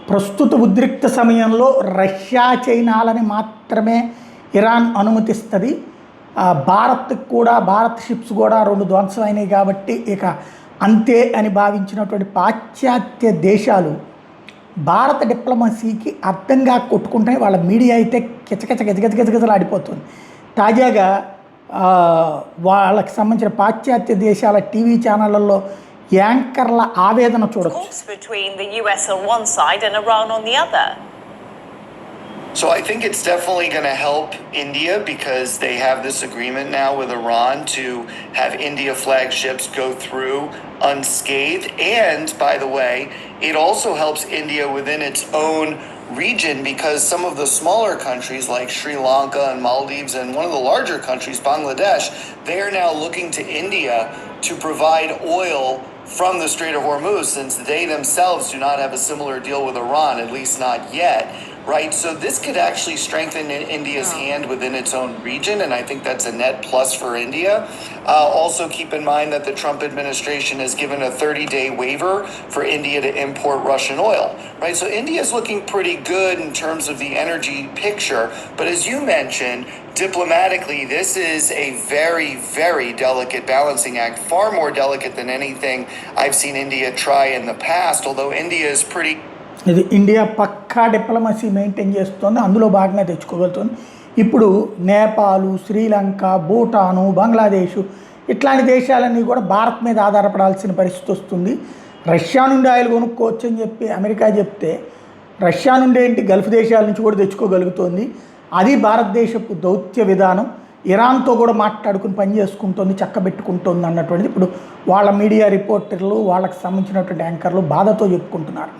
ప్రస్తుత ఉద్రిక్త సమయంలో రష్యా చైనాలని మాత్రమే ఇరాన్ అనుమతిస్తుంది. భారత్కి కూడా భారత్ షిప్స్ కూడా 2 ధ్వంసమైనాయి కాబట్టి ఇక అంతే అని భావించినటువంటి పాశ్చాత్య దేశాలు భారత డిప్లొమసీకి అర్థంగా కొట్టుకుంటాయి. వాళ్ళ మీడియా అయితే కిచకిచ గజగజగజగజలాడిపోతుంది. తాజాగా వాళ్ళకి సంబంధించిన పాశ్చాత్య దేశాల టీవీ ఛానళ్లలో యాంకర్ల ఆవేదన చూడొచ్చు. Between the US on one side and Iran on the other. So I think it's definitely going to help India because they have this agreement now with Iran to have India flagships go through unscathed. And by the way, it also helps India within its own region because some of the smaller countries like Sri Lanka and Maldives and one of the larger countries, Bangladesh, they are now looking to India to provide oil from the Strait of Hormuz since they themselves do not have a similar deal with Iran, at least not yet. Right, so this could actually strengthen India's hand within its own region, and I think that's a net plus for India. Also keep in mind that the Trump administration has given a 30-day waiver for India to import Russian oil, right? So India is looking pretty good in terms of the energy picture, but as you mentioned, diplomatically, this is a very, very delicate balancing act, far more delicate than anything I've seen India try in the past, although India is pretty... ఇది India పక్కా diplomacy maintain చేస్తుంది, అందులో భాగంగా తెచ్చుకోగలుగుతుంది. ఇప్పుడు నేపాలు, శ్రీలంక, భూటాను, బంగ్లాదేశ్ ఇట్లాంటి దేశాలన్నీ కూడా భారత్ మీద ఆధారపడాల్సిన పరిస్థితి వస్తుంది. రష్యా నుండి ఆయిల్ కొనుక్కోవచ్చు అని చెప్పి అమెరికా చెప్తే రష్యా నుండి ఏంటి గల్ఫ్ దేశాల నుంచి కూడా తెచ్చుకోగలుగుతుంది. అది భారతదేశపు దౌత్య విధానం. ఇరాన్తో కూడా మాట్లాడుకుని పని చేసుకుంటుంది, చక్కబెట్టుకుంటుంది అన్నటువంటిది ఇప్పుడు వాళ్ళ మీడియా రిపోర్టర్లు వాళ్ళకి సంబంధించినటువంటి యాంకర్లు బాధతో చెప్పుకుంటున్నారు.